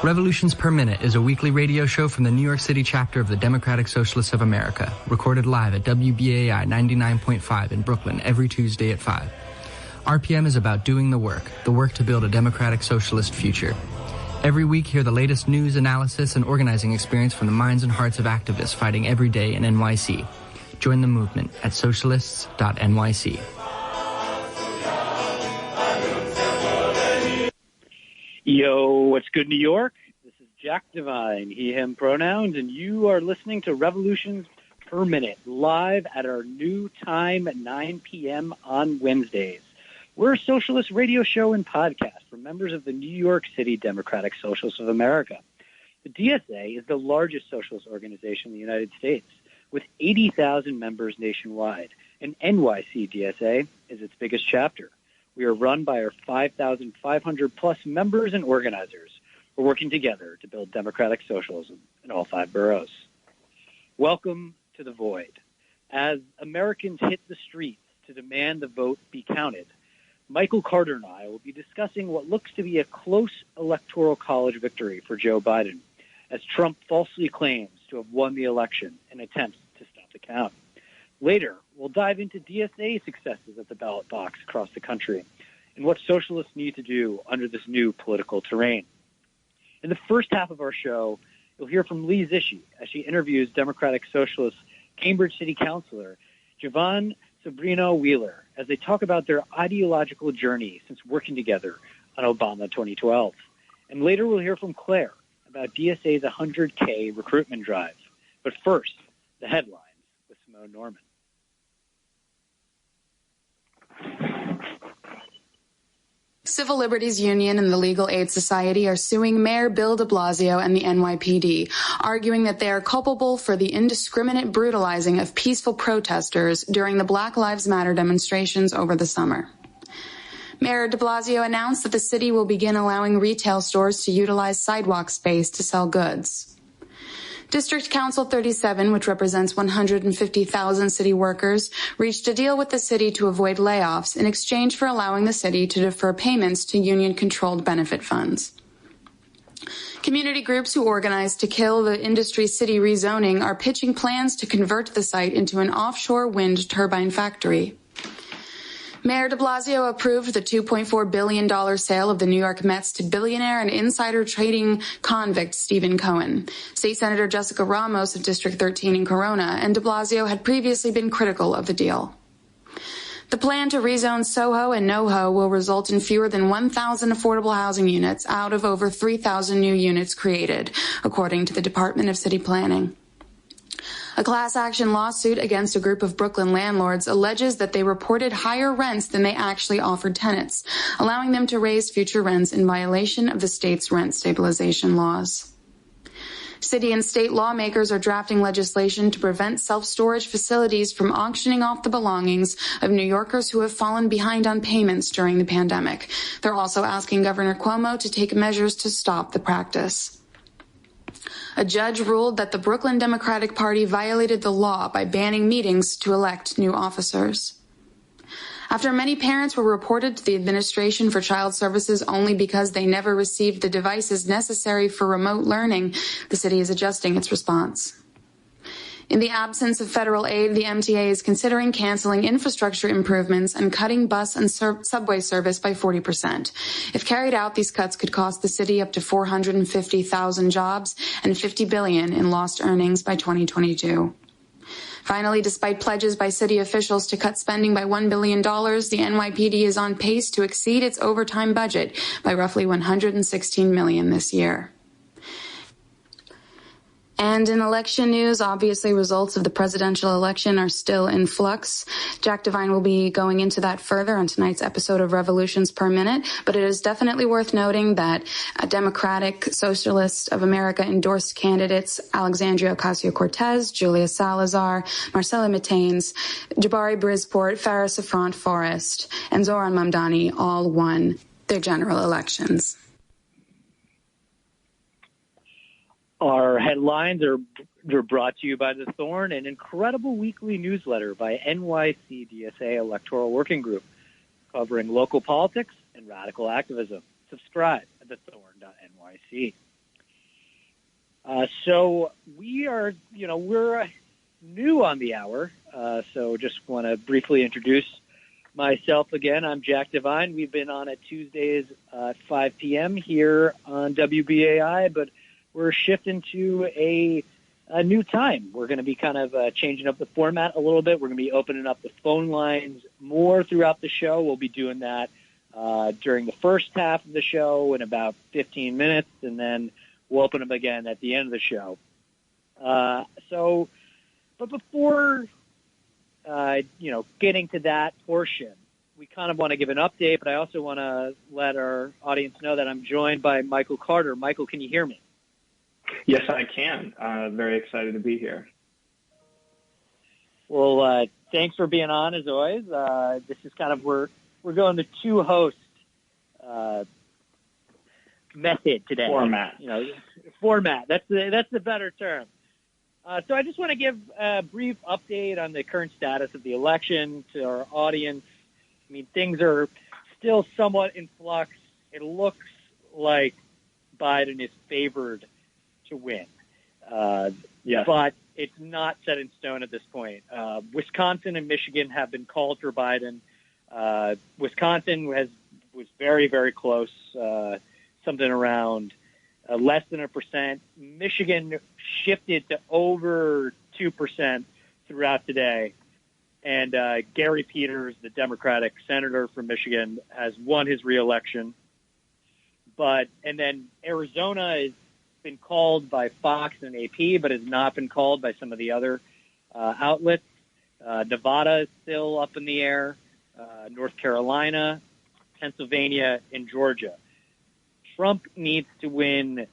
Revolutions Per Minute is a weekly radio show from the New York City chapter of the Democratic Socialists of America, recorded live at WBAI 99.5 in Brooklyn every Tuesday at 5. RPM is about doing the work to build a democratic socialist future. Every week, hear the latest news, analysis, and organizing experience from the minds and hearts of activists fighting every day in NYC. Join the movement at socialists.nyc. Yo, what's good, New York? This is Jack Jivan, he, him pronouns, and you are listening to Revolutions Per Minute, live at our new time at 9 p.m. on Wednesdays. We're a socialist radio show and podcast for members of the New York City Democratic Socialists of America. The DSA is the largest socialist organization in the United States, with 80,000 members nationwide, and NYC DSA is its biggest chapter. We are run by our 5,500-plus members and organizers. We're working together to build democratic socialism in all 5 boroughs. Welcome to the void. As Americans hit the streets to demand the vote be counted, Michael Carter and I will be discussing what looks to be a close electoral college victory for Joe Biden, as Trump falsely claims to have won the election and attempts to stop the count. Later, we'll dive into DSA successes at the ballot box across the country and what socialists need to do under this new political terrain. In the first half of our show, you'll hear from Lee Ziesche as she interviews Democratic Socialist Cambridge City Councillor Jivan Sobrinho-Wheeler as they talk about their ideological journey since working together on Obama 2012. And later we'll hear from Claire about DSA's 100K recruitment drive. But first, the headlines with Simone Norman. Civil Liberties Union and the Legal Aid Society are suing Mayor Bill de Blasio and the NYPD, arguing that they are culpable for the indiscriminate brutalizing of peaceful protesters during the Black Lives Matter demonstrations over the summer. Mayor de Blasio announced that the city will begin allowing retail stores to utilize sidewalk space to sell goods. District Council 37, which represents 150,000 city workers, reached a deal with the city to avoid layoffs in exchange for allowing the city to defer payments to union-controlled benefit funds. Community groups who organized to kill the industry city rezoning are pitching plans to convert the site into an offshore wind turbine factory. Mayor de Blasio approved the $2.4 billion sale of the New York Mets to billionaire and insider trading convict Stephen Cohen. State Senator Jessica Ramos of District 13 in Corona and de Blasio had previously been critical of the deal. The plan to rezone Soho and NoHo will result in fewer than 1,000 affordable housing units out of over 3,000 new units created, according to the Department of City Planning. A class action lawsuit against a group of Brooklyn landlords alleges that they reported higher rents than they actually offered tenants, allowing them to raise future rents in violation of the state's rent stabilization laws. City and state lawmakers are drafting legislation to prevent self-storage facilities from auctioning off the belongings of New Yorkers who have fallen behind on payments during the pandemic. They're also asking Governor Cuomo to take measures to stop the practice. A judge ruled that the Brooklyn Democratic Party violated the law by banning meetings to elect new officers. After many parents were reported to the Administration for Child Services only because they never received the devices necessary for remote learning, the city is adjusting its response. In the absence of federal aid, the MTA is considering canceling infrastructure improvements and cutting bus and subway service by 40%. If carried out, these cuts could cost the city up to 450,000 jobs and $50 billion in lost earnings by 2022. Finally, despite pledges by city officials to cut spending by $1 billion, the NYPD is on pace to exceed its overtime budget by roughly $116 million this year. And in election news, obviously results of the presidential election are still in flux. Jack Devine will be going into that further on tonight's episode of Revolutions Per Minute, but it is definitely worth noting that Democratic Socialists of America endorsed candidates Alexandria Ocasio-Cortez, Julia Salazar, Marcela Mitaines, Jabari Brisport, Farah Safran Forrest, and Zoran Mamdani all won their general elections. Our headlines are brought to you by The Thorn, an incredible weekly newsletter by NYC DSA Electoral Working Group, covering local politics and radical activism. Subscribe at thethorn.nyc. So we are, we're new on the hour. So just want to briefly introduce myself again. I'm Jack Divine. We've been on at Tuesdays at 5 p.m. here on WBAI, but we're shifting to a new time. We're going to be kind of changing up the format a little bit. We're going to be opening up the phone lines more throughout the show. We'll be doing that during the first half of the show in about 15 minutes, and then we'll open them again at the end of the show. But before, getting to that portion, we kind of want to give an update, but I also want to let our audience know that I'm joined by Michael Carter. Michael, can you hear me? Yes, I can. Very excited to be here. Well, thanks for being on, as always. This is kind of, we're going the two-host method today. Format. That's the better term. So I just want to give a brief update on the current status of the election to our audience. I mean, things are still somewhat in flux. It looks like Biden is favored to win. Yes. But it's not set in stone at this point. Wisconsin and Michigan have been called for Biden. Wisconsin was very, very close, something around less than 1%. Michigan shifted to over 2% throughout today. And Gary Peters, the Democratic senator from Michigan, has won his reelection. And then Arizona has been called by Fox and AP, but has not been called by some of the other outlets. Nevada is still up in the air. North Carolina, Pennsylvania, and Georgia. Trump needs to win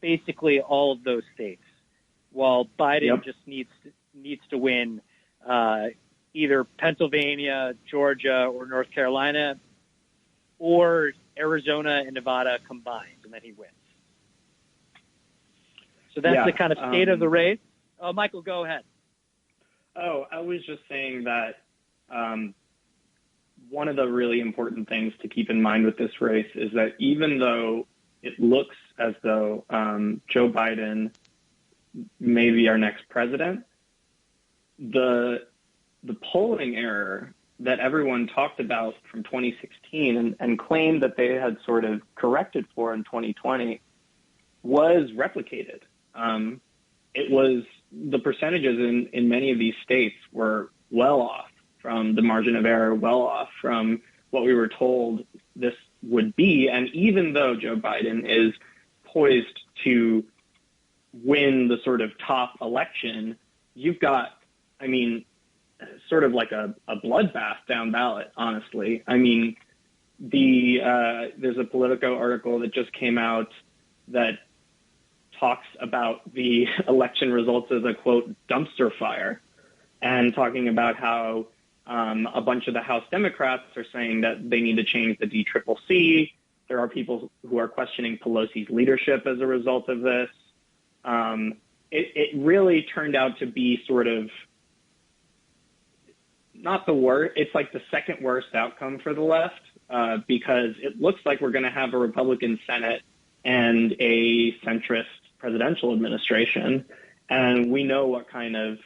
basically all of those states, while Biden just needs to win either Pennsylvania, Georgia, or North Carolina, or Arizona and Nevada combined, and then he wins. So that's the kind of state of the race. Oh, Michael, go ahead. Oh, I was just saying that one of the really important things to keep in mind with this race is that even though it looks as though Joe Biden may be our next president, the polling error that everyone talked about from 2016 and claimed that they had sort of corrected for in 2020 was replicated. It was the percentages in many of these states were well off from the margin of error, well off from what we were told this would be. And even though Joe Biden is poised to win the sort of top election, you've got, sort of like a bloodbath down ballot, honestly. I mean, there's a Politico article that just came out that talks about the election results as a, quote, dumpster fire, and talking about how a bunch of the House Democrats are saying that they need to change the DCCC. There are people who are questioning Pelosi's leadership as a result of this. It really turned out to be sort of not the worst. It's like the second worst outcome for the left because it looks like we're going to have a Republican Senate and a centrist presidential administration. And we know what kind of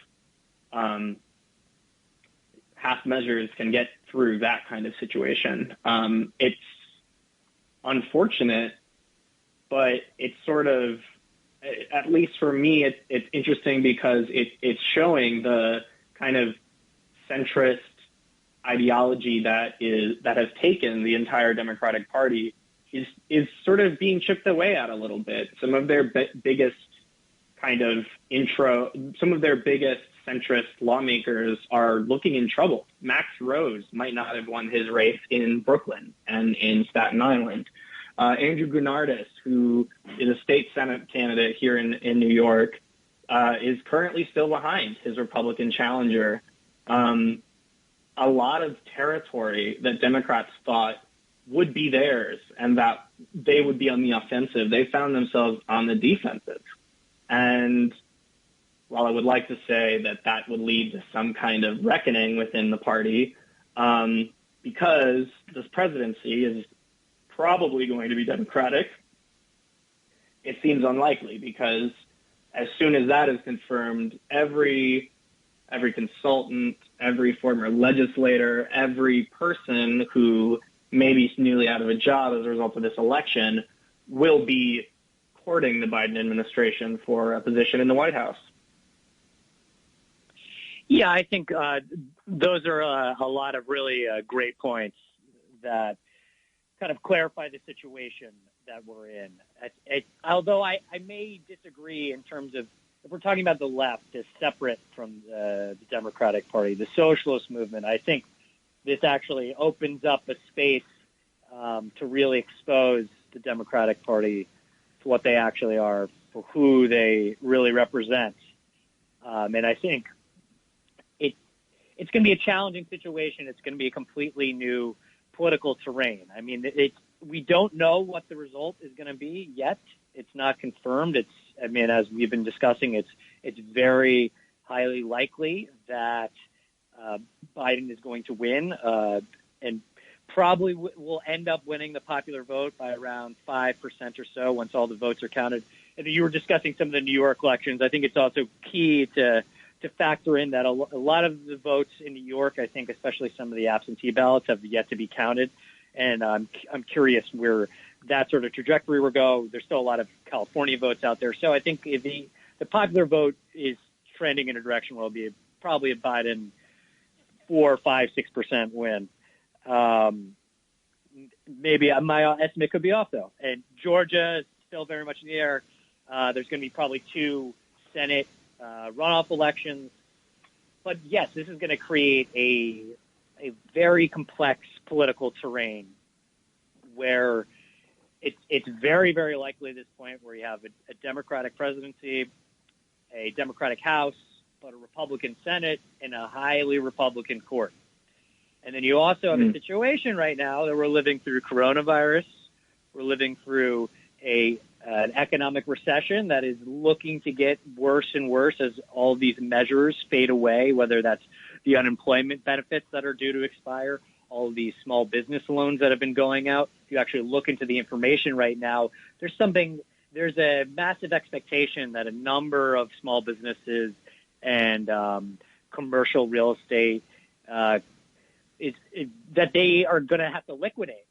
half measures can get through that kind of situation. It's unfortunate, but it's sort of, at least for me, it's interesting because it's showing the kind of centrist ideology that has taken the entire Democratic Party is sort of being chipped away at a little bit. Some of their biggest centrist lawmakers are looking in trouble. Max Rose might not have won his race in Brooklyn and in Staten Island. Andrew Gennardis, who is a state Senate candidate here in New York, is currently still behind his Republican challenger. A lot of territory that Democrats thought would be theirs and that they would be on the offensive, they found themselves on the defensive. And while I would like to say that would lead to some kind of reckoning within the party, because this presidency is probably going to be Democratic, it seems unlikely, because as soon as that is confirmed, every consultant, every former legislator, every person who may be newly out of a job as a result of this election will be courting the Biden administration for a position in the White House. Yeah, I think those are a lot of really great points that kind of clarify the situation that we're in. Although I may disagree in terms of, if we're talking about the left as separate from the Democratic Party, the socialist movement, I think this actually opens up a space to really expose the Democratic Party to what they actually are, for who they really represent. And I think it's going to be a challenging situation. It's going to be a completely new political terrain. I mean, we don't know what the result is going to be yet. It's not confirmed. As we've been discussing, it's very highly likely that Biden is going to win, and probably will end up winning the popular vote by around 5% or so once all the votes are counted. And you were discussing some of the New York elections. I think it's also key to factor in that a lot of the votes in New York, I think, especially some of the absentee ballots, have yet to be counted. And I'm curious where that sort of trajectory will go. There's still a lot of California votes out there. So I think if the popular vote is trending in a direction where it'll be probably a Biden 4, 5, 6% win. Maybe my estimate could be off, though. And Georgia is still very much in the air. There's going to be probably 2 Senate runoff elections. But, yes, this is going to create a very complex political terrain where it's very, very likely at this point where you have a Democratic presidency, a Democratic House, but a Republican Senate, and a highly Republican court. And then you also have a situation right now that we're living through coronavirus. We're living through an economic recession that is looking to get worse and worse as all these measures fade away, whether that's the unemployment benefits that are due to expire, all of these small business loans that have been going out. If you actually look into the information right now, there's a massive expectation that a number of small businesses and commercial real estate that they are going to have to liquidate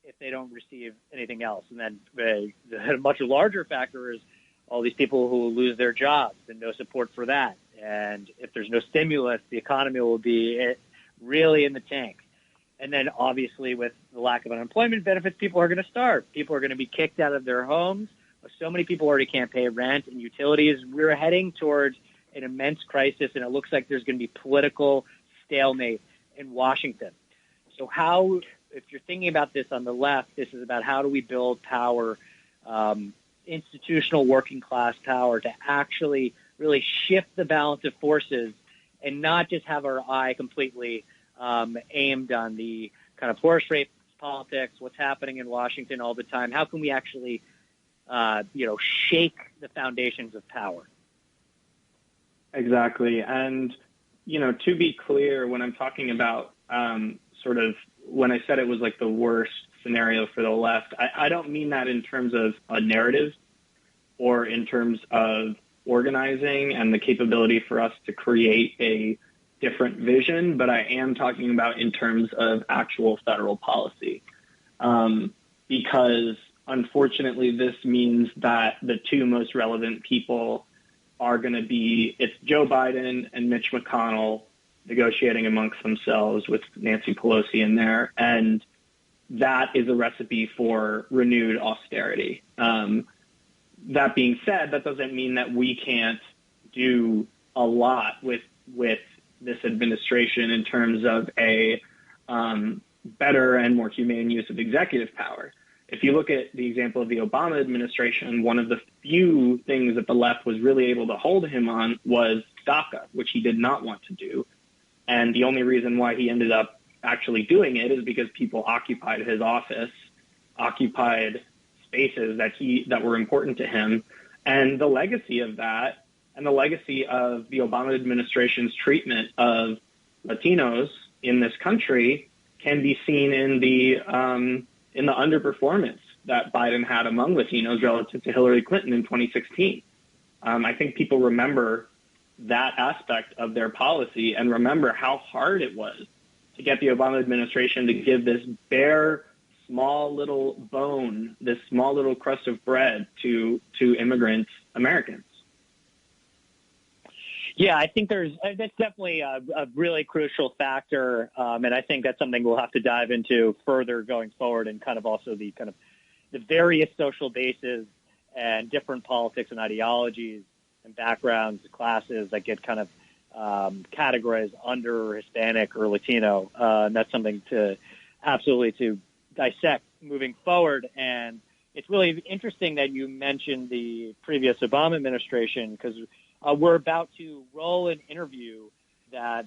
if they don't receive anything else. And then the much larger factor is all these people who will lose their jobs and no support for that. And if there's no stimulus, the economy will be really in the tank. And then obviously with the lack of unemployment benefits, people are going to starve. People are going to be kicked out of their homes. So many people already can't pay rent and utilities. We're heading towards an immense crisis, and it looks like there's going to be political stalemate in Washington. So if you're thinking about this on the left, this is about how do we build power, institutional working class power, to actually really shift the balance of forces and not just have our eye completely aimed on the kind of horse race politics, what's happening in Washington all the time. How can we actually, shake the foundations of power? Exactly. And, to be clear, when I'm talking about when I said it was like the worst scenario for the left, I don't mean that in terms of a narrative or in terms of organizing and the capability for us to create a different vision, but I am talking about in terms of actual federal policy. Because unfortunately, this means that the 2 most relevant people are going to be, it's Joe Biden and Mitch McConnell negotiating amongst themselves with Nancy Pelosi in there. And that is a recipe for renewed austerity. That being said, that doesn't mean that we can't do a lot with this administration in terms of a better and more humane use of executive power. If you look at the example of the Obama administration, one of the few things that the left was really able to hold him on was DACA, which he did not want to do. And the only reason why he ended up actually doing it is because people occupied his office, occupied spaces that were important to him. And the legacy of that, and the legacy of the Obama administration's treatment of Latinos in this country, can be seen in the underperformance that Biden had among Latinos relative to Hillary Clinton in 2016. I think people remember that aspect of their policy and remember how hard it was to get the Obama administration to give this bare, small little bone, this small little crust of bread to immigrant Americans. Yeah, I think that's definitely a really crucial factor, and I think that's something we'll have to dive into further going forward, and kind of also the various social bases and different politics and ideologies and backgrounds, classes that get kind of categorized under Hispanic or Latino, and that's something to dissect moving forward. And it's really interesting that you mentioned the previous Obama administration, because we're about to roll an interview that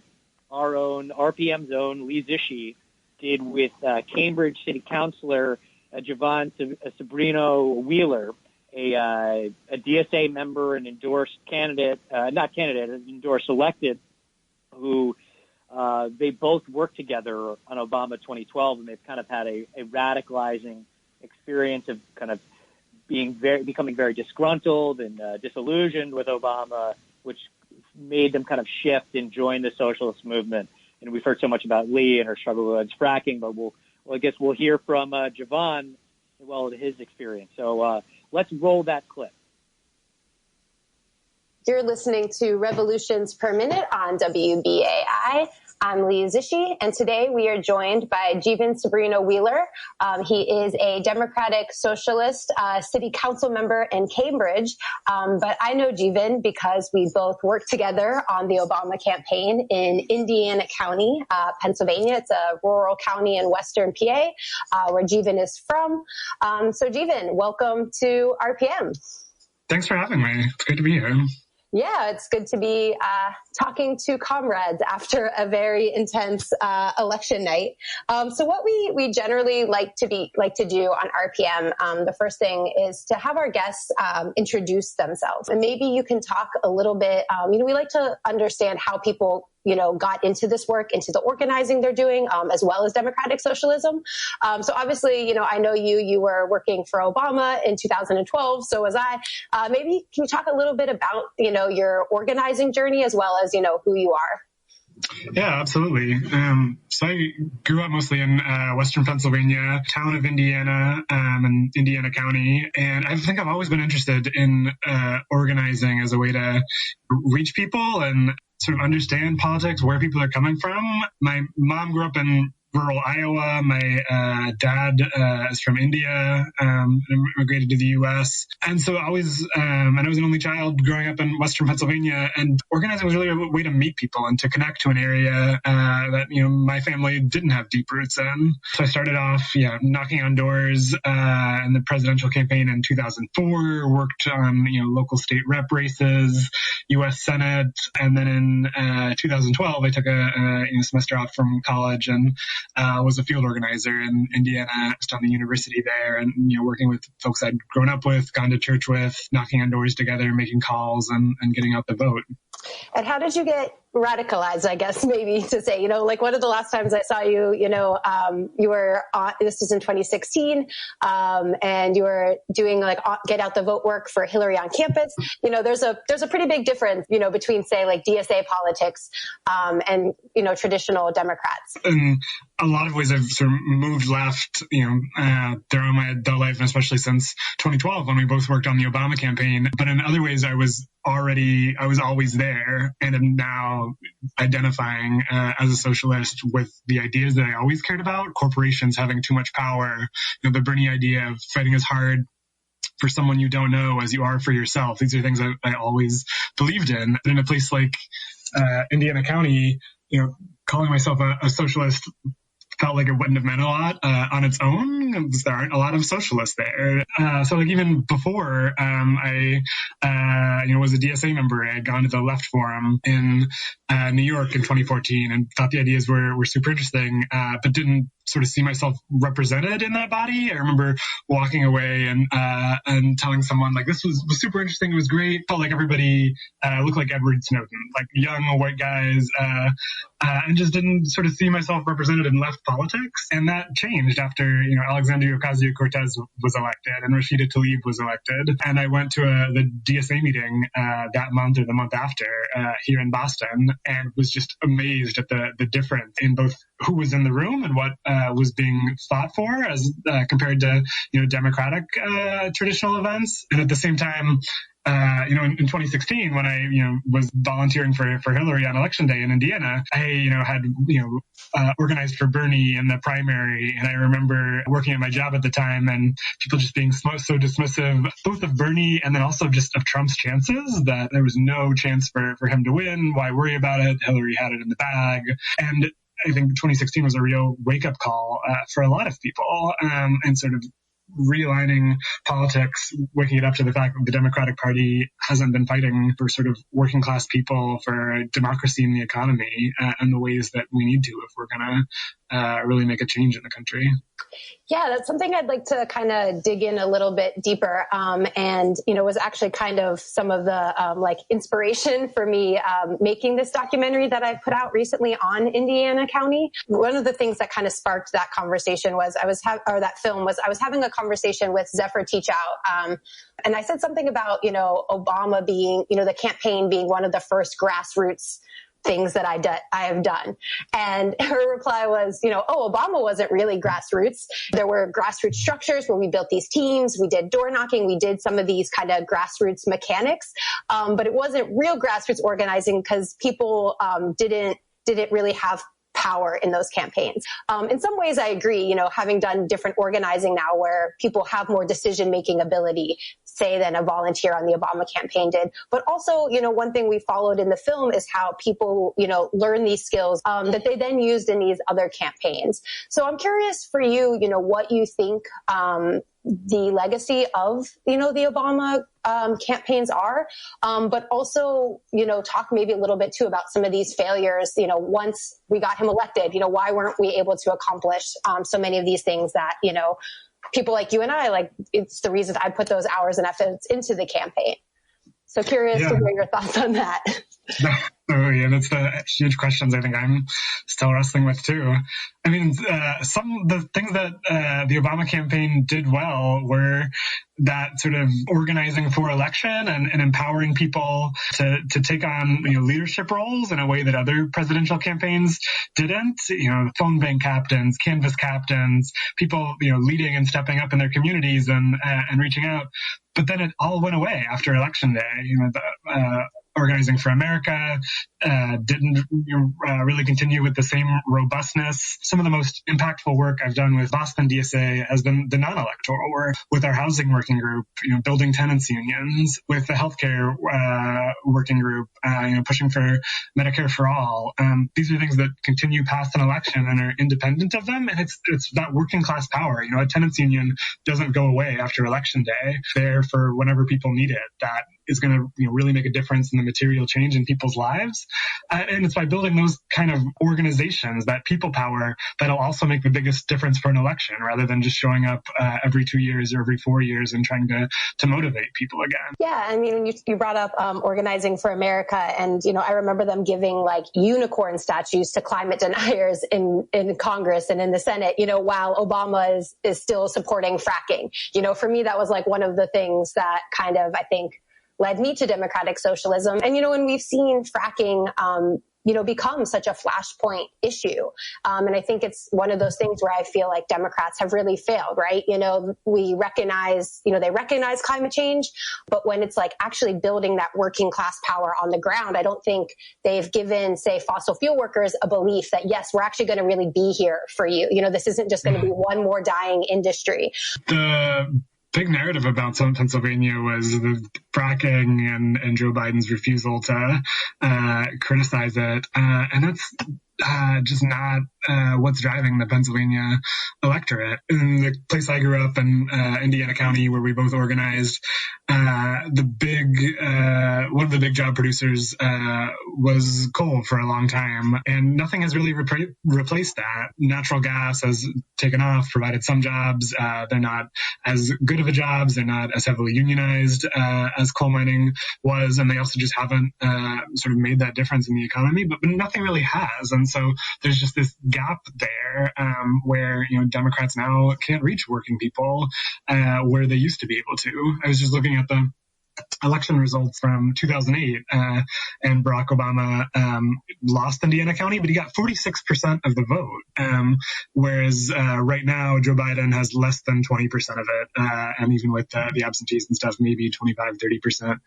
our own RPM's own Lee Ziesche did with Cambridge City Councillor Jivan Sobrinho-Wheeler, a DSA member and endorsed elected, who they both worked together on Obama 2012, and they've kind of had a radicalizing experience of kind of becoming very disgruntled and disillusioned with Obama, which made them kind of shift and join the socialist movement. And we've heard so much about Lee and her struggle against fracking, but I guess we'll hear from Jivan as well as his experience. So let's roll that clip. You're listening to Revolutions Per Minute on WBAI. I'm Lee Ziesche, and today we are joined by Jivan Sobrinho-Wheeler. He is a Democratic Socialist city council member in Cambridge, but I know Jivan because we both worked together on the Obama campaign in Indiana County, Pennsylvania. It's a rural county in western PA, where Jivan is from. So Jivan, welcome to RPM. Thanks for having me. It's good to be here. Yeah, it's good to be talking to comrades after a very intense election night. So what we generally like to do on RPM, the first thing is to have our guests introduce themselves, and maybe you can talk a little bit. We like to understand how people got into this work, into the organizing they're doing, as well as democratic socialism. So obviously, I know you were working for Obama in 2012. So was I. Maybe can you talk a little bit about, your organizing journey as well as, who you are? Yeah, absolutely. So I grew up mostly in western Pennsylvania, town of Indiana, and Indiana County. And I think I've always been interested in organizing as a way to reach people and sort of understand politics, where people are coming from. My mom grew up in rural Iowa. My dad is from India, immigrated to the U.S. And so and I was an only child growing up in western Pennsylvania, and organizing was really a way to meet people and to connect to an area that, my family didn't have deep roots in. So I started off, knocking on doors in the presidential campaign in 2004, worked on, local state rep races, U.S. Senate, and then in 2012, I took a semester off from college and was a field organizer in Indiana, just on the university there, and working with folks I'd grown up with, gone to church with, knocking on doors together, making calls, and getting out the vote. And how did you get radicalized, I guess, maybe to say, one of the last times I saw you, you were this was in 2016, and you were doing get out the vote work for Hillary on campus. There's a pretty big difference, between say DSA politics, and, traditional Democrats. In a lot of ways I've sort of moved left, throughout my adult life, and especially since 2012 when we both worked on the Obama campaign. But in other ways I was always there, and am now identifying as a socialist with the ideas that I always cared about, corporations having too much power, the Bernie idea of fighting as hard for someone you don't know as you are for yourself. These are things I always believed in. But in a place like Indiana County, calling myself a socialist felt like it wouldn't have meant a lot on its own, because there aren't a lot of socialists there. So even before I was a DSA member, I had gone to the Left Forum in New York in 2014 and thought the ideas were super interesting, but didn't sort of see myself represented in that body. I remember walking away and telling someone, like, this was super interesting. It was great. Felt like everybody looked like Edward Snowden, like young white guys, and just didn't sort of see myself represented in left politics. And that changed after, Alexandria Ocasio-Cortez was elected and Rashida Tlaib was elected. And I went to the DSA meeting that month or the month after here in Boston, and was just amazed at the difference in both who was in the room and what was being fought for as compared to, Democratic traditional events. And at the same time, in 2016, when I, was volunteering for Hillary on election day in Indiana, I, had, organized for Bernie in the primary. And I remember working at my job at the time and people just being so dismissive, both of Bernie and then also just of Trump's chances, that there was no chance for him to win. Why worry about it? Hillary had it in the bag. And I think 2016 was a real wake-up call for a lot of people, and sort of realigning politics, waking it up to the fact that the Democratic Party hasn't been fighting for sort of working class people, for democracy in the economy, and the ways that we need to if we're going to really make a change in the country. Yeah, that's something I'd like to kind of dig in a little bit deeper. And, was actually kind of some of the inspiration for me making this documentary that I put out recently on Indiana County. One of the things that kind of sparked that conversation was I was having a conversation with Zephyr Teachout. And I said something about, Obama being, the campaign being one of the first grassroots things that I have done. And her reply was, Obama wasn't really grassroots. There were grassroots structures where we built these teams, we did door knocking, we did some of these kind of grassroots mechanics. But it wasn't real grassroots organizing because people didn't really have power in those campaigns. In some ways, I agree, having done different organizing now where people have more decision-making ability, say, than a volunteer on the Obama campaign did. But also, one thing we followed in the film is how people, learn these skills that they then used in these other campaigns. So I'm curious for you, what you think the legacy of, the Obama campaigns are, but also, talk maybe a little bit too about some of these failures, once we got him elected, why weren't we able to accomplish so many of these things that, people like you and I, it's the reason I put those hours and efforts into the campaign. So curious to hear your thoughts on that. Oh, yeah, that's the huge questions I think I'm still wrestling with too. I mean, some of the things that the Obama campaign did well were that sort of organizing for election and empowering people to take on leadership roles in a way that other presidential campaigns didn't. Phone bank captains, canvas captains, people leading and stepping up in their communities and reaching out. But then it all went away after Election Day. Organizing for America didn't really continue with the same robustness. Some of the most impactful work I've done with Boston DSA has been the non-electoral work with our housing working group, building tenants unions, with the healthcare working group, pushing for Medicare for all. These are things that continue past an election and are independent of them. And it's that working class power. A tenants union doesn't go away after Election Day. There for whenever people need it. That is going to really make a difference in the material change in people's lives. And it's by building those kind of organizations, that people power, that'll also make the biggest difference for an election, rather than just showing up every 2 years or every 4 years and trying to motivate people again. Yeah, I mean, you brought up Organizing for America, and I remember them giving unicorn statues to climate deniers in Congress and in the Senate, while Obama is still supporting fracking. For me, that was one of the things that kind of, I think, led me to democratic socialism. And, when we've seen fracking, become such a flashpoint issue. And I think it's one of those things where I feel like Democrats have really failed, right? We recognize, they recognize climate change, but when it's actually building that working class power on the ground, I don't think they've given, say, fossil fuel workers a belief that, yes, we're actually going to really be here for you. This isn't just going to be one more dying industry. The big narrative about Pennsylvania was the fracking and Joe Biden's refusal to criticize it. And that's just not what's driving the Pennsylvania electorate. In the place I grew up in, Indiana County, where we both organized, one of the big job producers was coal for a long time, and nothing has really replaced that. Natural gas has taken off, provided some jobs. They're not as good of a jobs. They're not as heavily unionized as coal mining was, and they also just haven't sort of made that difference in the economy, but nothing really has. And so there's just this gap there where, Democrats now can't reach working people where they used to be able to. I was just looking at the election results from 2008, and Barack Obama lost Indiana County, but he got 46% of the vote, whereas right now Joe Biden has less than 20% of it, and even with the absentees and stuff, maybe 25-30%.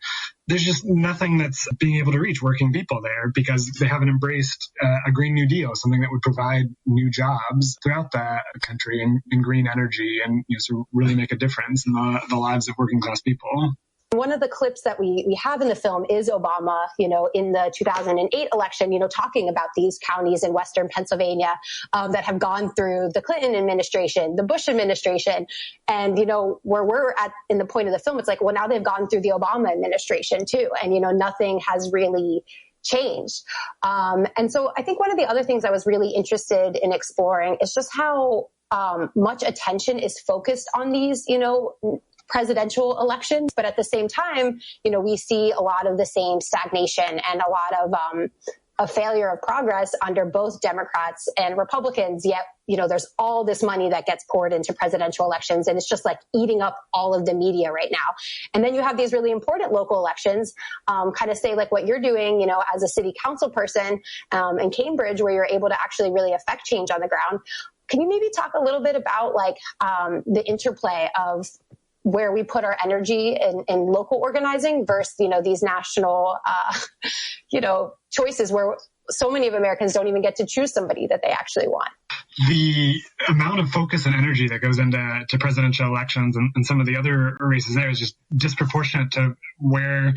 There's just nothing that's being able to reach working people there because they haven't embraced a Green New Deal, something that would provide new jobs throughout the country in green energy and so really make a difference in the lives of working class people. One of the clips that we have in the film is Obama, in the 2008 election, talking about these counties in Western Pennsylvania that have gone through the Clinton administration, the Bush administration. And, where we're at in the point of the film, it's like, well, now they've gone through the Obama administration too. And, nothing has really changed. And so I think one of the other things I was really interested in exploring is just how much attention is focused on these, presidential elections. But at the same time, we see a lot of the same stagnation and a lot of a failure of progress under both Democrats and Republicans. Yet, there's all this money that gets poured into presidential elections, and it's just like eating up all of the media right now. And then you have these really important local elections, kind of say like what you're doing, as a city council person in Cambridge, where you're able to actually really affect change on the ground. Can you maybe talk a little bit about like the interplay of where we put our energy in local organizing versus, these national, choices where so many of Americans don't even get to choose somebody that they actually want? The amount of focus and energy that goes into presidential elections and some of the other races there is just disproportionate to where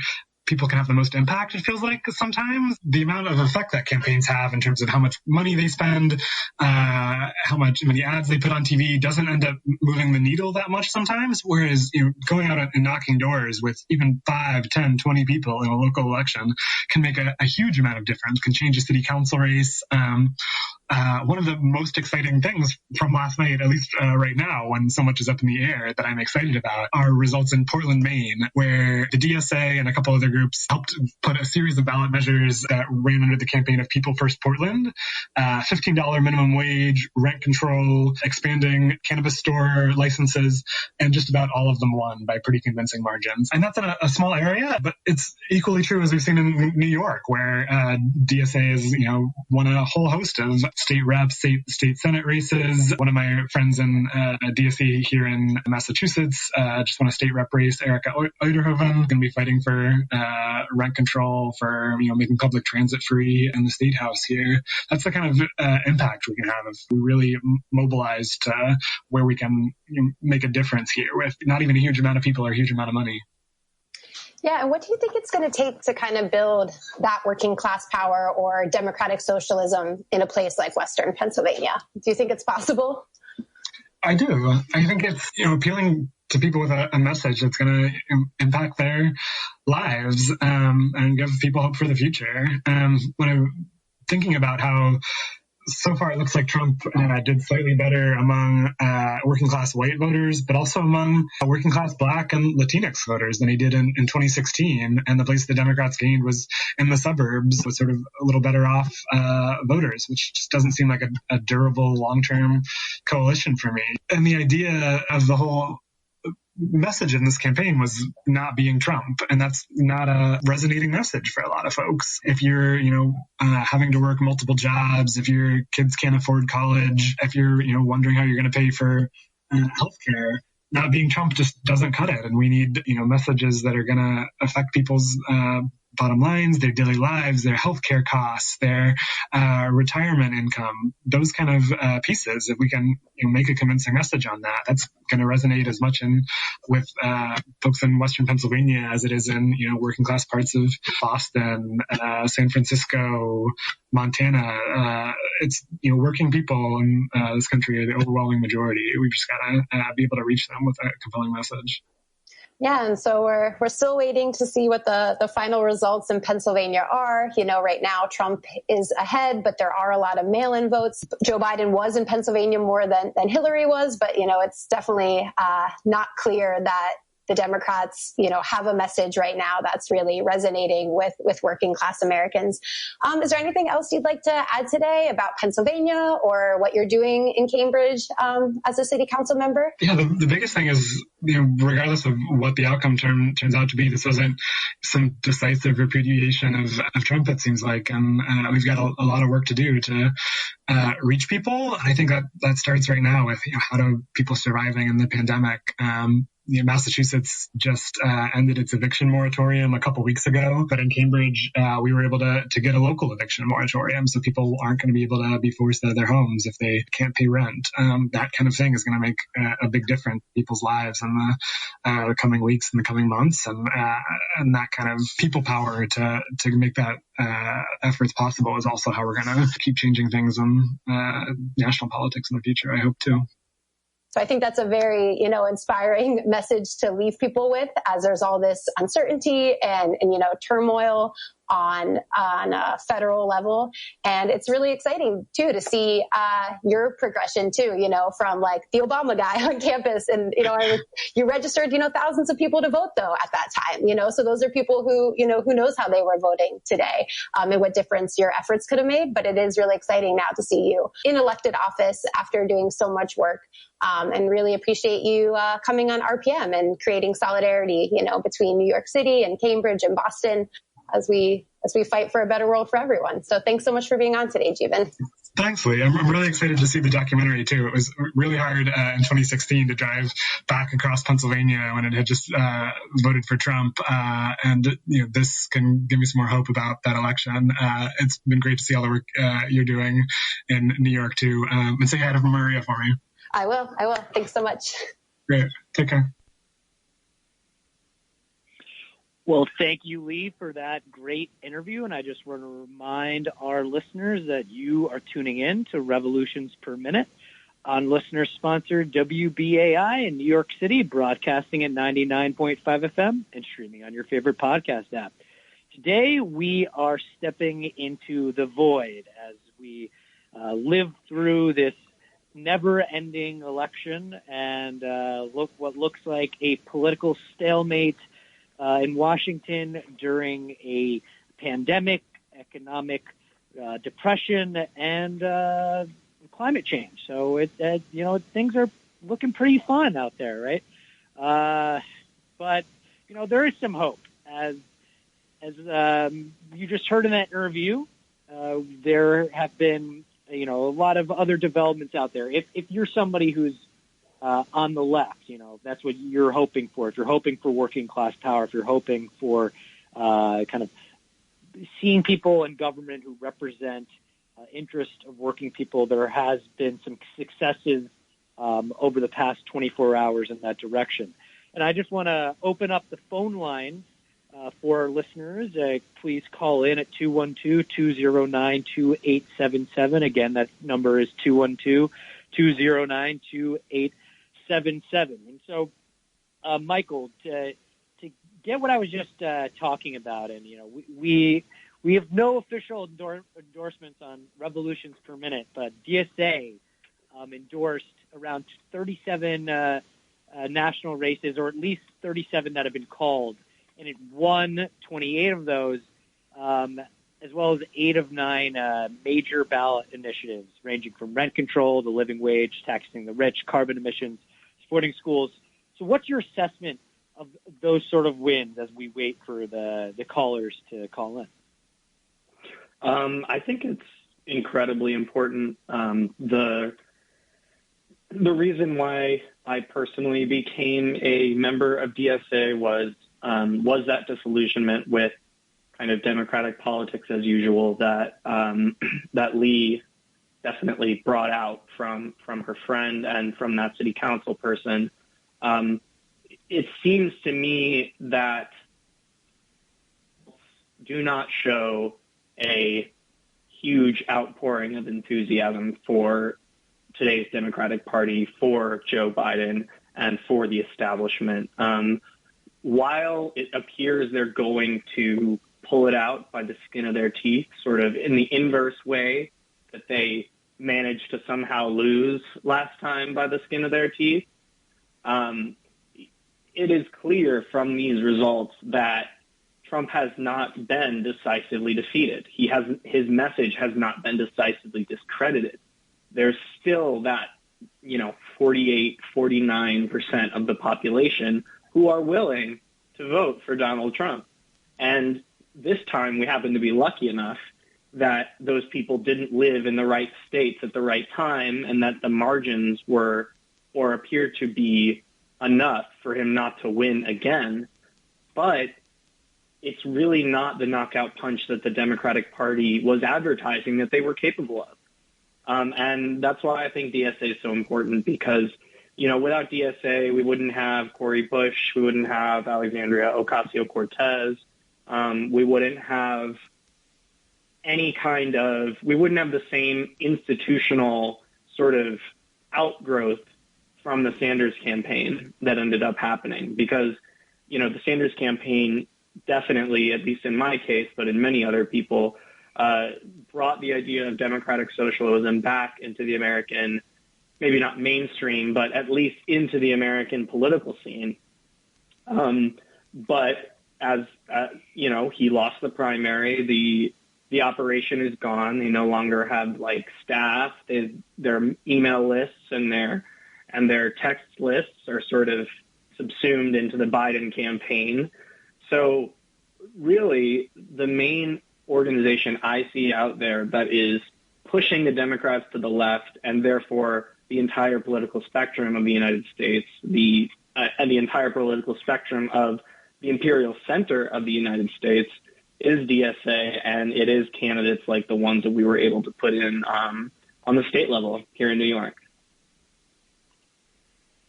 people can have the most impact, it feels like sometimes. The amount of effect that campaigns have in terms of how much money they spend, how many ads they put on TV doesn't end up moving the needle that much sometimes. Whereas, going out and knocking doors with even 5, 10, 20 people in a local election can make a huge amount of difference, can change a city council race. One of the most exciting things from last night, at least right now, when so much is up in the air that I'm excited about, are results in Portland, Maine, where the DSA and a couple other groups helped put a series of ballot measures that ran under the campaign of People First Portland, $15 minimum wage, rent control, expanding cannabis store licenses, and just about all of them won by pretty convincing margins. And that's in a small area, but it's equally true as we've seen in New York, where DSA has, won a whole host of state reps, state senate races. One of my friends in DSA here in Massachusetts just won a state rep race, Erica Oederhoven, going to be fighting for rent control, for making public transit free in the state house here. That's the kind of impact we can have if we really mobilize to where we can make a difference here with not even a huge amount of people or a huge amount of money. Yeah, and what do you think it's going to take to kind of build that working class power or democratic socialism in a place like Western Pennsylvania? Do you think it's possible? I do. I think it's appealing to people with a message that's going to impact their lives and give people hope for the future. When I'm thinking about how so far it looks like Trump did slightly better among working class white voters, but also among working class Black and Latinx voters than he did in 2016. And the place the Democrats gained was in the suburbs, with sort of a little better off voters, which just doesn't seem like a durable long-term coalition for me. And the idea of the whole message in this campaign was not being Trump, and that's not a resonating message for a lot of folks. If you're having to work multiple jobs, if your kids can't afford college, if you're wondering how you're going to pay for healthcare, not being Trump just doesn't cut it. And we need messages that are going to affect people's bottom lines, their daily lives, their healthcare costs, their retirement income, those kind of pieces. If we can make a convincing message on that, that's going to resonate as much with folks in Western Pennsylvania as it is in working class parts of Boston, San Francisco, Montana. it's working people in this country are the overwhelming majority. We've just got to be able to reach them with a compelling message. Yeah, and so we're still waiting to see what the final results in Pennsylvania are. Right now Trump is ahead, but there are a lot of mail-in votes. Joe Biden was in Pennsylvania more than Hillary was, but it's definitely not clear that the Democrats, have a message right now that's really resonating with working class Americans. Is there anything else you'd like to add today about Pennsylvania or what you're doing in Cambridge as a city council member? Yeah, the biggest thing is, regardless of what the outcome turns out to be, this wasn't some decisive repudiation of Trump, it seems like. And we've got a lot of work to do to reach people. I think that starts right now with how do people surviving in the pandemic. Massachusetts just ended its eviction moratorium a couple weeks ago, but in Cambridge, we were able to get a local eviction moratorium, so people aren't going to be able to be forced out of their homes if they can't pay rent. That kind of thing is going to make a big difference in people's lives in the coming weeks and the coming months, and that kind of people power to make that efforts possible is also how we're going to keep changing things in national politics in the future, I hope, too. So I think that's a very, inspiring message to leave people with, as there's all this uncertainty and turmoil on a federal level. And it's really exciting too to see your progression too, from like the Obama guy on campus. And, you registered, thousands of people to vote though at that time, so those are people who knows how they were voting today and what difference your efforts could have made. But it is really exciting now to see you in elected office after doing so much work. And really appreciate you coming on RPM and creating solidarity, between New York City and Cambridge and Boston as we fight for a better world for everyone. So thanks so much for being on today, Jivan. Thanks, Lee. I'm really excited to see the documentary too. It was really hard in 2016 to drive back across Pennsylvania when it had just voted for Trump, and this can give me some more hope about that election. It's been great to see all the work you're doing in New York too. And say hi to Maria for me. I will. Thanks so much. Great. Take care. Well, thank you, Lee, for that great interview. And I just want to remind our listeners that you are tuning in to Revolutions Per Minute on listener-sponsored WBAI in New York City, broadcasting at 99.5 FM and streaming on your favorite podcast app. Today, we are stepping into the void as we live through this never-ending election and what looks like a political stalemate in Washington during a pandemic, economic depression, and climate change. So things are looking pretty fun out there, right? But there is some hope, as you just heard in that interview. There have been a lot of other developments out there. If you're somebody who's on the left, that's what you're hoping for. If you're hoping for working class power, if you're hoping for kind of seeing people in government who represent interest of working people, there has been some successes over the past 24 hours in that direction. And I just want to open up the phone lines for our listeners. Please call in at 212-209-2877. Again, that number is 212-209-2877. And so, Michael, to get what I was just talking about, and we have no official endorsements on Revolutions Per Minute, but DSA endorsed around 37 national races, or at least 37 that have been called, and it won 28 of those, as well as 8 of 9 major ballot initiatives, ranging from rent control, the living wage, taxing the rich, carbon emissions, supporting schools. So what's your assessment of those sort of wins as we wait for the callers to call in? I think it's incredibly important. The reason why I personally became a member of DSA was that disillusionment with kind of democratic politics as usual that that Lee definitely brought out from her friend and from that city council person. It seems to me that do not show a huge outpouring of enthusiasm for today's Democratic Party, for Joe Biden, and for the establishment. While it appears they're going to pull it out by the skin of their teeth, sort of in the inverse way that they managed to somehow lose last time by the skin of their teeth, it is clear from these results that Trump has not been decisively defeated. His message has not been decisively discredited. There's still that, 48, 49% of the population who are willing to vote for Donald Trump. And this time we happen to be lucky enough that those people didn't live in the right states at the right time, and that the margins were or appear to be enough for him not to win again. But it's really not the knockout punch that the Democratic Party was advertising that they were capable of. And that's why I think DSA is so important, because, without DSA, we wouldn't have Cori Bush, we wouldn't have Alexandria Ocasio-Cortez, we wouldn't have we wouldn't have the same institutional sort of outgrowth from the Sanders campaign that ended up happening. Because, the Sanders campaign definitely, at least in my case, but in many other people, brought the idea of democratic socialism back into the American, maybe not mainstream, but at least into the American political scene. But as, he lost the primary, the operation is gone. They no longer have staff. Their email lists and their text lists are sort of subsumed into the Biden campaign. So really, the main organization I see out there that is pushing the Democrats to the left, and therefore the entire political spectrum of the United States, and the entire political spectrum of the imperial center of the United States, is DSA, and it is candidates like the ones that we were able to put in on the state level here in New York.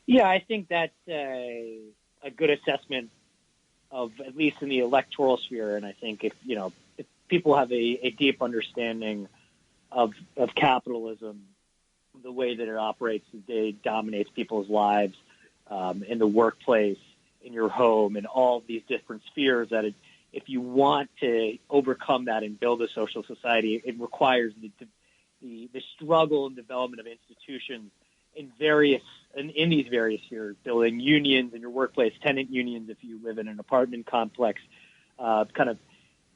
Yeah, I think that's a good assessment of, at least in the electoral sphere. And I think if people have a deep understanding of capitalism, the way that it operates today dominates people's lives in the workplace, in your home, in all these different spheres, that if you want to overcome that and build a social society, it requires the struggle and development of institutions in these various spheres, building unions in your workplace, tenant unions if you live in an apartment complex, kind of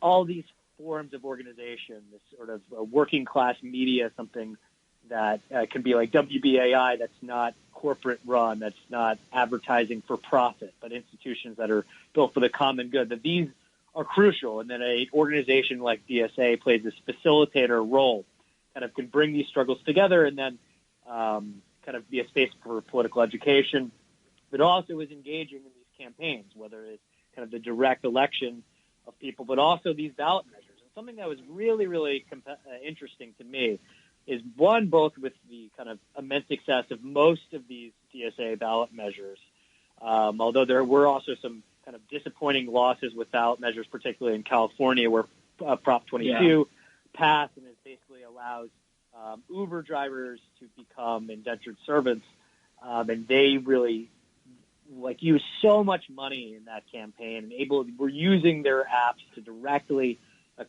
all these forms of organization, this sort of working class media, something that can be like WBAI, that's not corporate run, that's not advertising for profit, but institutions that are built for the common good, that these are crucial. And then an organization like DSA plays this facilitator role, kind of can bring these struggles together, and then kind of be a space for political education, but also is engaging in these campaigns, whether it's kind of the direct election of people, but also these ballot measures. And something that was really, really interesting to me is, one, both with the kind of immense success of most of these DSA ballot measures, although there were also some kind of disappointing losses with ballot measures, particularly in California, where Prop 22 passed and it basically allows Uber drivers to become indentured servants, and they really used so much money in that campaign and were using their apps to directly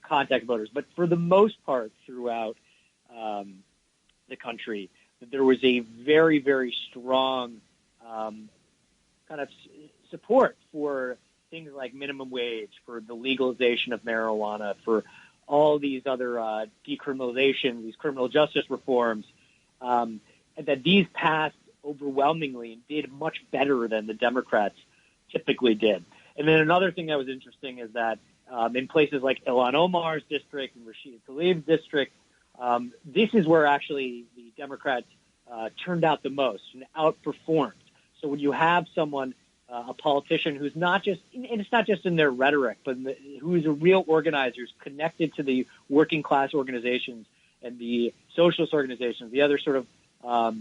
contact voters. But for the most part, throughout the country, there was a very, very strong kind of support for things like minimum wage, for the legalization of marijuana, for all these other decriminalization, these criminal justice reforms, and that these passed overwhelmingly and did much better than the Democrats typically did. And then another thing that was interesting is that in places like Ilhan Omar's district and Rashida Tlaib's district, this is where actually the Democrats turned out the most and outperformed. So when you have someone, a politician who's not just, and it's not just in their rhetoric, but who's a real organizer, who's connected to the working class organizations and the socialist organizations, the other sort of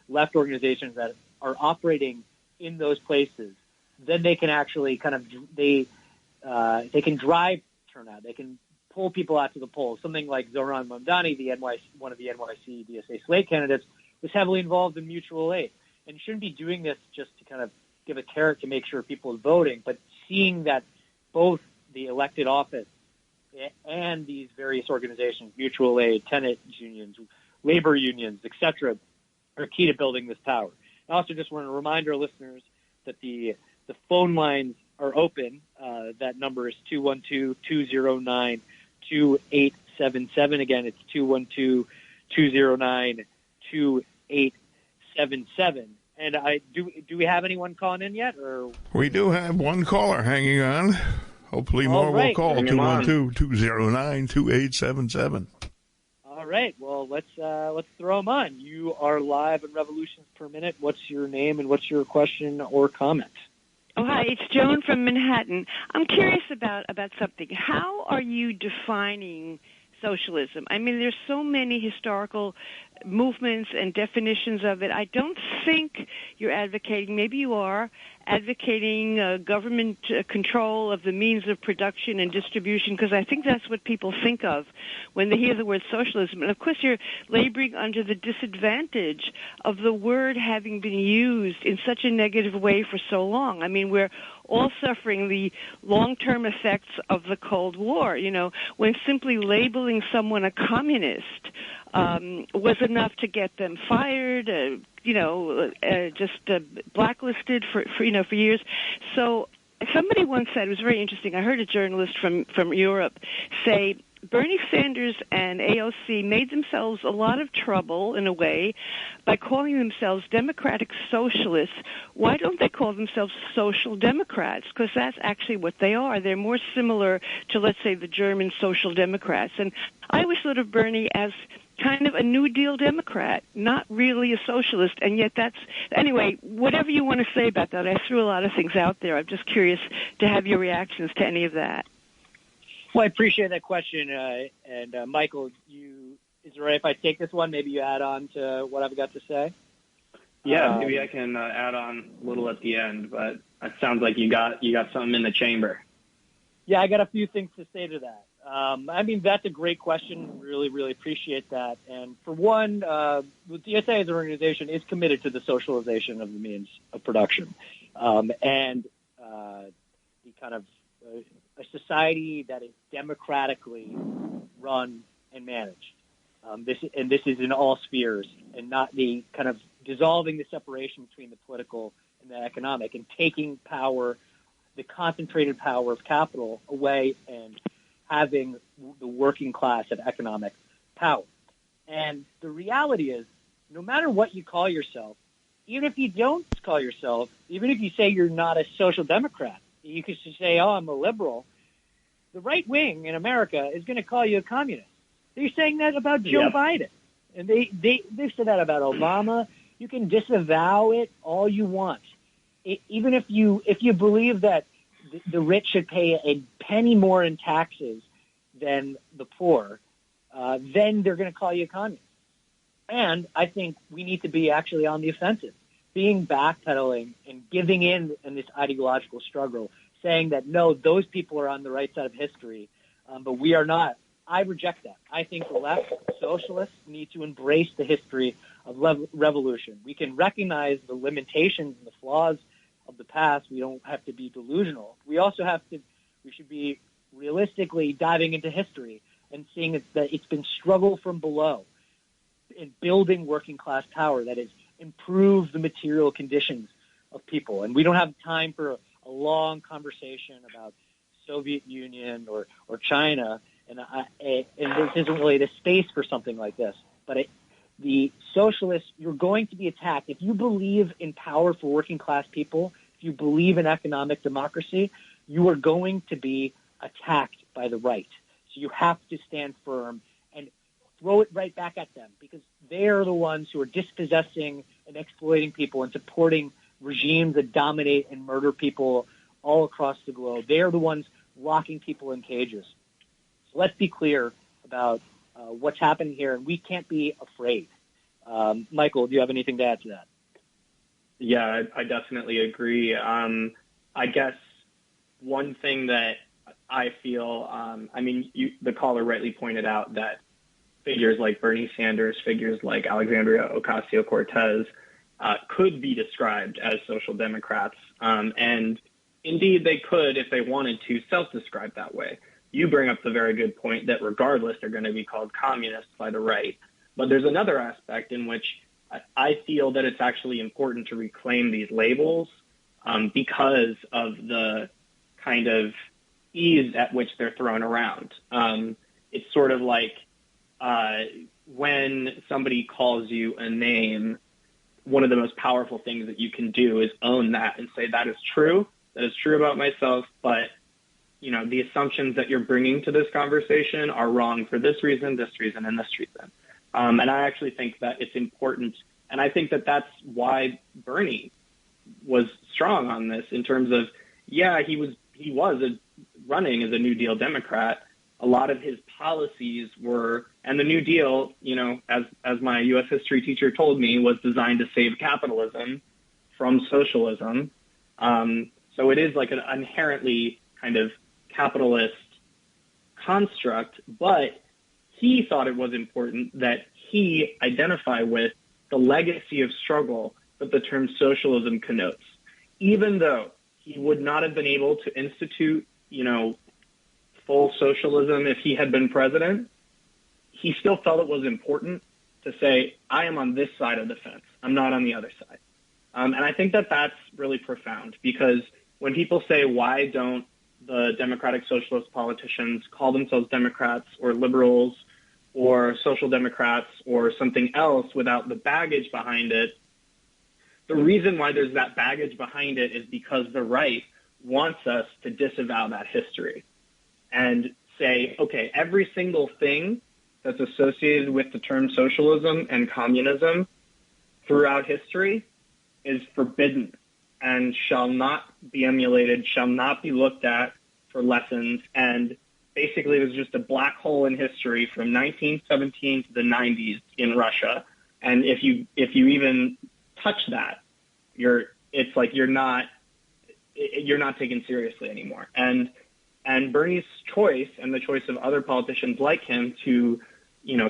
left organizations that are operating in those places, then they can actually kind of, they can drive turnout. They can pull people out to the polls. Something like Zoran Mamdani, one of the NYC DSA slate candidates, was heavily involved in mutual aid. And you shouldn't be doing this just to kind of give a carrot to make sure people are voting, but seeing that both the elected office and these various organizations, mutual aid, tenant unions, labor unions, etc., are key to building this power. I also just want to remind our listeners that the phone lines are open. That number is 212-209-2877. Again, it's 212-209-2877. And do we have anyone calling in yet? Or we do have one caller hanging on. Hopefully more will call. 212-209-2877. All right. Well, let's throw them on. You are live in Revolutions Per Minute. What's your name and what's your question or comment? Oh, hi. It's Joan from Manhattan. I'm curious about something. How are you defining socialism? I mean, there's so many historical movements and definitions of it. I don't think you're advocating, maybe you are, advocating government control of the means of production and distribution, because I think that's what people think of when they hear the word socialism. And, of course, you're laboring under the disadvantage of the word having been used in such a negative way for so long. I mean, we're all suffering the long-term effects of the Cold War, when simply labeling someone a communist was enough to get them fired, just blacklisted for years. So somebody once said, it was very interesting, I heard a journalist from Europe say, Bernie Sanders and AOC made themselves a lot of trouble, in a way, by calling themselves Democratic Socialists. Why don't they call themselves Social Democrats? Because that's actually what they are. They're more similar to, let's say, the German Social Democrats. And I always thought of Bernie as kind of a New Deal Democrat, not really a socialist, and yet anyway, whatever you want to say about that. I threw a lot of things out there. I'm just curious to have your reactions to any of that. Well, I appreciate that question. And Michael, is it all right if I take this one? Maybe you add on to what I've got to say? Yeah, maybe I can add on a little at the end, but it sounds like you got something in the chamber. Yeah, I got a few things to say to that. I mean, that's a great question. Really, really appreciate that. And for one, the DSA as an organization is committed to the socialization of the means of production, and the kind of a society that is democratically run and managed. This is in all spheres, and not the kind of dissolving the separation between the political and the economic, and taking power, the concentrated power of capital, away and having the working class have economic power. And the reality is, no matter what you call yourself, even if you don't call yourself, even if you say you're not a social democrat, you could just say, oh, I'm a liberal, the right wing in America is going to call you a communist. They're saying that about Joe Biden. And they've said that about Obama. You can disavow it all you want. Even if you believe that the rich should pay a penny more in taxes than the poor, then they're going to call you a communist. And I think we need to be actually on the offensive, being backpedaling and giving in this ideological struggle, saying that, no, those people are on the right side of history, but we are not. I reject that. I think the left socialists need to embrace the history of revolution. We can recognize the limitations and the flaws of the past. We don't have to be delusional. We should be realistically diving into history and seeing that it's been struggle from below in building working class power that has improved the material conditions of people. And we don't have time for a long conversation about Soviet Union or China, and this isn't really the space for something like this. But the socialists, you're going to be attacked. If you believe in power for working class people, if you believe in economic democracy, you are going to be attacked by the right. So you have to stand firm and throw it right back at them, because they are the ones who are dispossessing and exploiting people and supporting regimes that dominate and murder people all across the globe. They are the ones locking people in cages. So let's be clear about what's happening here, and we can't be afraid. Michael, do you have anything to add to that? Yeah, I definitely agree. I guess one thing that I feel, the caller rightly pointed out that figures like Bernie Sanders, figures like Alexandria Ocasio-Cortez could be described as social democrats. And indeed, they could, if they wanted to, self-describe that way. You bring up the very good point that regardless, they're going to be called communists by the right. But there's another aspect in which I feel that it's actually important to reclaim these labels because of the kind of ease at which they're thrown around. It's sort of like when somebody calls you a name, one of the most powerful things that you can do is own that and say, that is true about myself, but the assumptions that you're bringing to this conversation are wrong for this reason, and this reason. And I actually think that it's important. And I think that that's why Bernie was strong on this in terms of, he was running as a New Deal Democrat. A lot of his policies were, and the New Deal, as my U.S. history teacher told me, was designed to save capitalism from socialism. So it is like an inherently kind of capitalist construct, but he thought it was important that he identify with the legacy of struggle that the term socialism connotes. Even though he would not have been able to institute, full socialism if he had been president, he still felt it was important to say, I am on this side of the fence. I'm not on the other side. And I think that that's really profound, because when people say, why don't the democratic socialist politicians call themselves Democrats or liberals or social democrats or something else without the baggage behind it, the reason why there's that baggage behind it is because the right wants us to disavow that history and say, okay, every single thing that's associated with the term socialism and communism throughout history is forbidden and shall not be emulated, shall not be looked at for lessons. And basically it was just a black hole in history from 1917 to the 90s in Russia. And if you even touch that, you're not taken seriously anymore. And Bernie's choice and the choice of other politicians like him to,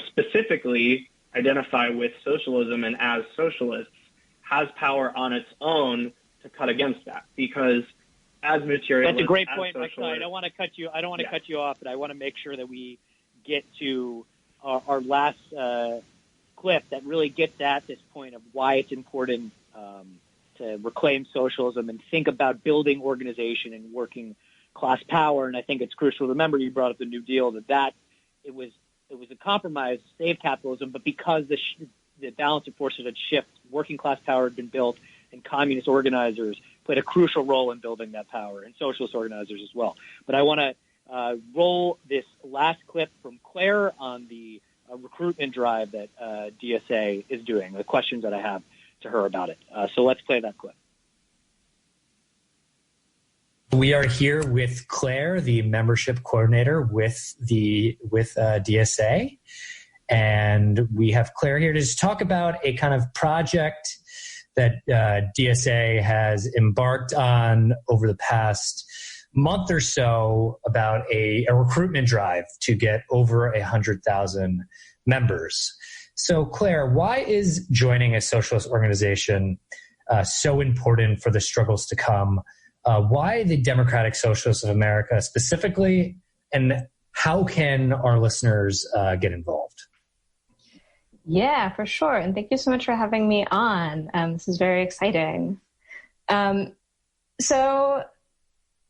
specifically identify with socialism and as socialists has power on its own to cut against that, because as materialists, that's a great point, Michael. I don't want to cut you. Cut you off, but I want to make sure that we get to our last clip that really gets at this point of why it's important to reclaim socialism and think about building organization and working class power. And I think it's crucial to remember, you brought up the New Deal, that it was a compromise to save capitalism, but because the balance of forces had shifted, working class power had been built, and communist organizers played a crucial role in building that power, and socialist organizers as well. But I want to roll this last clip from Claire on the recruitment drive that DSA is doing, the questions that I have to her about it. So let's play that clip. We are here with Claire, the membership coordinator with DSA. And we have Claire here to just talk about a kind of project that DSA has embarked on over the past month or so about a recruitment drive to get over 100,000 members. So, Claire, why is joining a socialist organization so important for the struggles to come? Why the Democratic Socialists of America specifically, and how can our listeners get involved? Yeah, for sure. And thank you so much for having me on. This is very exciting. So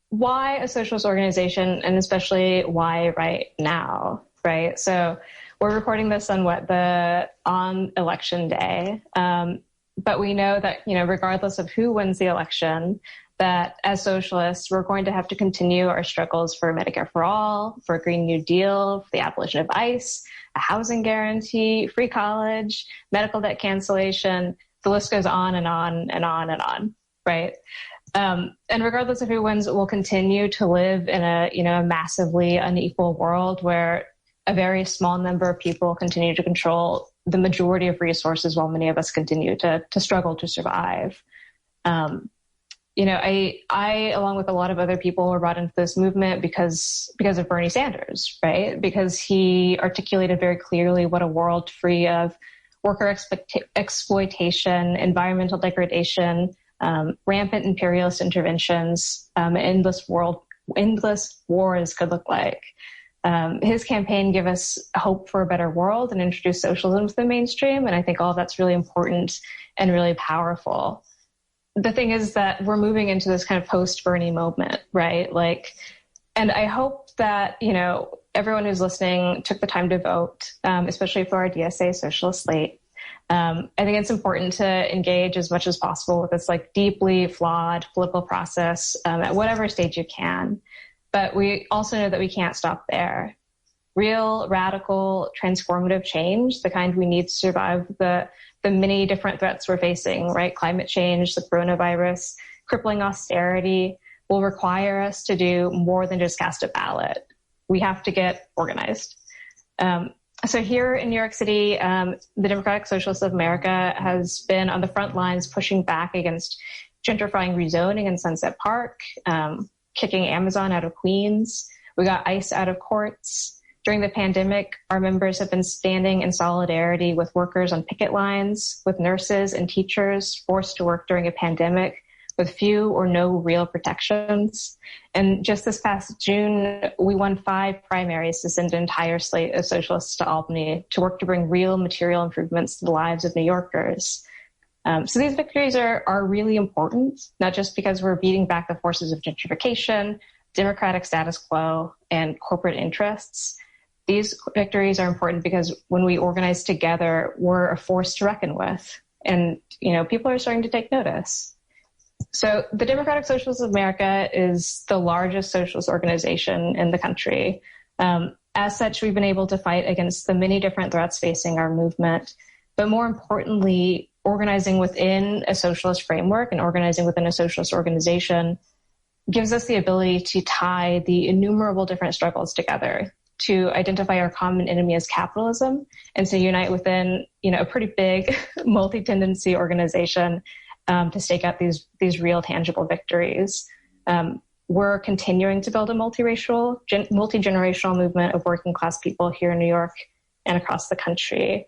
why a socialist organization, and especially why right now, right? So we're recording this on election day. But we know that, regardless of who wins the election, that as socialists, we're going to have to continue our struggles for Medicare for all, for a Green New Deal, for the abolition of ICE, a housing guarantee, free college, medical debt cancellation. The list goes on and on and on and on, right? And regardless of who wins, we'll continue to live in a massively unequal world where a very small number of people continue to control the majority of resources while many of us continue to struggle to survive. I, along with a lot of other people, were brought into this movement because of Bernie Sanders, right? Because he articulated very clearly what a world free of worker exploitation, environmental degradation, rampant imperialist interventions, endless wars could look like. His campaign gave us hope for a better world and introduced socialism to the mainstream. And I think all that's really important and really powerful. The thing is that we're moving into this kind of post-Bernie moment, right? And I hope that, everyone who's listening took the time to vote, especially for our DSA Socialist slate. I think it's important to engage as much as possible with this deeply flawed political process at whatever stage you can. But we also know that we can't stop there. Real, radical, transformative change, the kind we need to survive the many different threats we're facing, right? Climate change, the coronavirus, crippling austerity, will require us to do more than just cast a ballot. We have to get organized. So here in New York City, the Democratic Socialists of America has been on the front lines pushing back against gentrifying rezoning in Sunset Park, kicking Amazon out of Queens. We got ICE out of courts. During the pandemic, our members have been standing in solidarity with workers on picket lines, with nurses and teachers forced to work during a pandemic with few or no real protections. And just this past June, we won 5 primaries to send an entire slate of socialists to Albany to work to bring real material improvements to the lives of New Yorkers. So these victories are really important, not just because we're beating back the forces of gentrification, democratic status quo, and corporate interests. These victories are important because when we organize together, we're a force to reckon with. And, people are starting to take notice. So the Democratic Socialists of America is the largest socialist organization in the country. As such, we've been able to fight against the many different threats facing our movement. But more importantly, organizing within a socialist framework and organizing within a socialist organization gives us the ability to tie the innumerable different struggles together, to identify our common enemy as capitalism, and to unite within, a pretty big multi-tendency organization to stake out these real tangible victories. We're continuing to build a multiracial, multi-generational movement of working class people here in New York and across the country.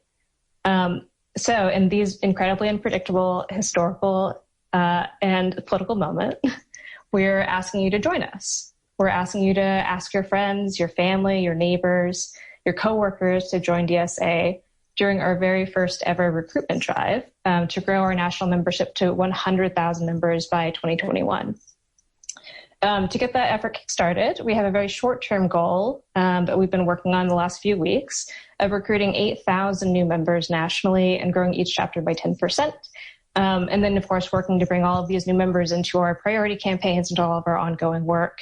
So in these incredibly unpredictable historical and political moment, we're asking you to join us. We're asking you to ask your friends, your family, your neighbors, your coworkers to join DSA during our very first ever recruitment drive to grow our national membership to 100,000 members by 2021. To get that effort kickstarted, we have a very short-term goal that we've been working on the last few weeks of recruiting 8,000 new members nationally and growing each chapter by 10%. And then, of course, working to bring all of these new members into our priority campaigns and all of our ongoing work.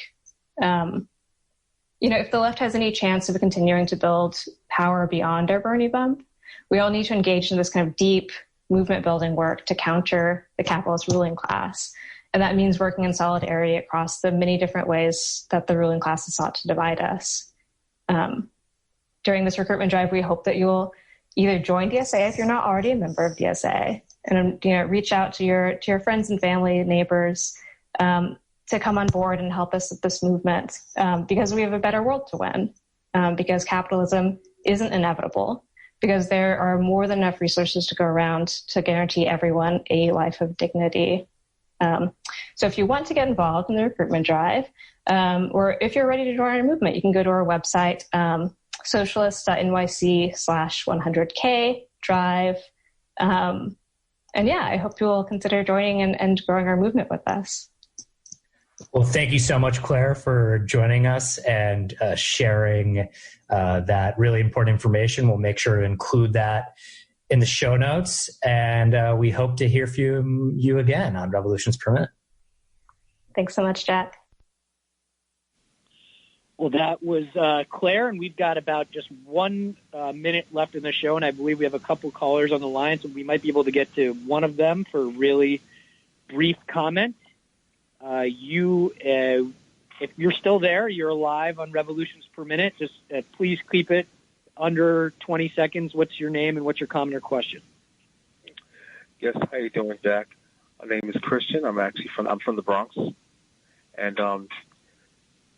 If the left has any chance of continuing to build power beyond our Bernie bump, we all need to engage in this kind of deep movement building work to counter the capitalist ruling class. And that means working in solidarity across the many different ways that the ruling class has sought to divide us. During this recruitment drive, we hope that you'll either join DSA if you're not already a member of DSA, and reach out to your friends and family, neighbors, to come on board and help us with this movement, because we have a better world to win, because capitalism isn't inevitable, because there are more than enough resources to go around to guarantee everyone a life of dignity. So if you want to get involved in the recruitment drive, or if you're ready to join our movement, you can go to our website, socialist.nyc/100K drive. And I hope you'll consider joining and growing our movement with us. Well, thank you so much, Claire, for joining us and sharing that really important information. We'll make sure to include that in the show notes, and we hope to hear from you again on Revolutions Per Minute. Thanks so much, Jack. Well, that was Claire, and we've got about just 1 minute left in the show, and I believe we have a couple callers on the line, so we might be able to get to one of them for a really brief comment. If you're still there, you're live on Revolutions Per Minute. Just please keep it under 20 seconds. What's your name and what's your comment or question? Yes, how you doing, Jack? My name is Christian. I'm from the Bronx, and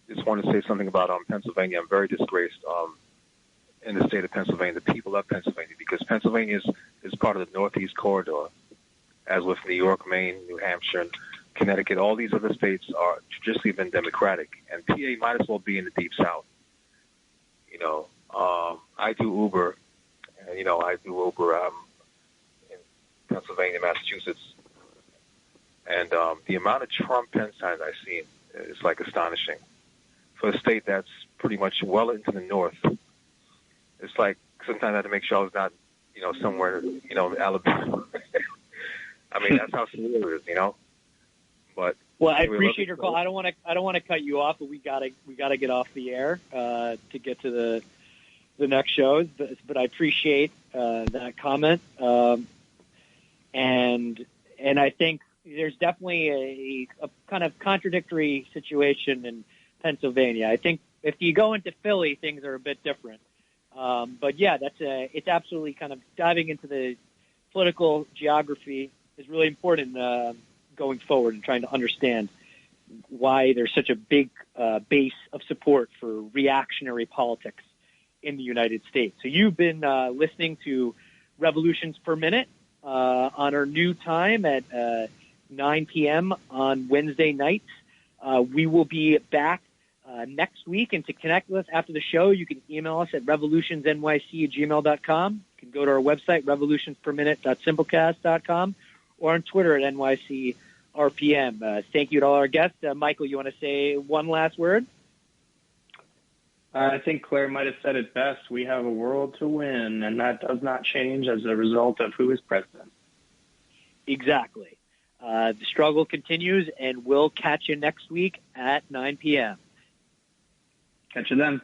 just want to say something about Pennsylvania. I'm very disgraced in the state of Pennsylvania, the people of Pennsylvania, because Pennsylvania is part of the Northeast Corridor, as with New York, Maine, New Hampshire, and Connecticut. All these other states are traditionally been Democratic, and PA might as well be in the Deep South. I do Uber, and I do Uber in Pennsylvania, Massachusetts, and the amount of Trump pen signs I've seen is like astonishing. For a state that's pretty much well into the north, it's like sometimes I have to make sure I was not, somewhere, Alabama. I mean, that's how severe it is, But well, I appreciate your call. I don't want to cut you off, but we gotta get off the air to get to the next shows. But I appreciate that comment, and I think there's definitely a kind of contradictory situation in Pennsylvania. I think if you go into Philly, things are a bit different. But yeah, it's absolutely kind of diving into the political geography is really important going forward and trying to understand why there's such a big base of support for reactionary politics in the United States. So you've been listening to Revolutions Per Minute on our new time at 9 p.m. on Wednesday nights. We will be back next week, and to connect with us after the show, you can email us at revolutionsnyc@gmail.com. You can go to our website, revolutionsperminute.simplecast.com, or on Twitter at NYCRPM. Thank you to all our guests. Michael, you want to say one last word? I think Claire might have said it best. We have a world to win, and that does not change as a result of who is president. Exactly. The struggle continues, and we'll catch you next week at 9 p.m. Catch you then.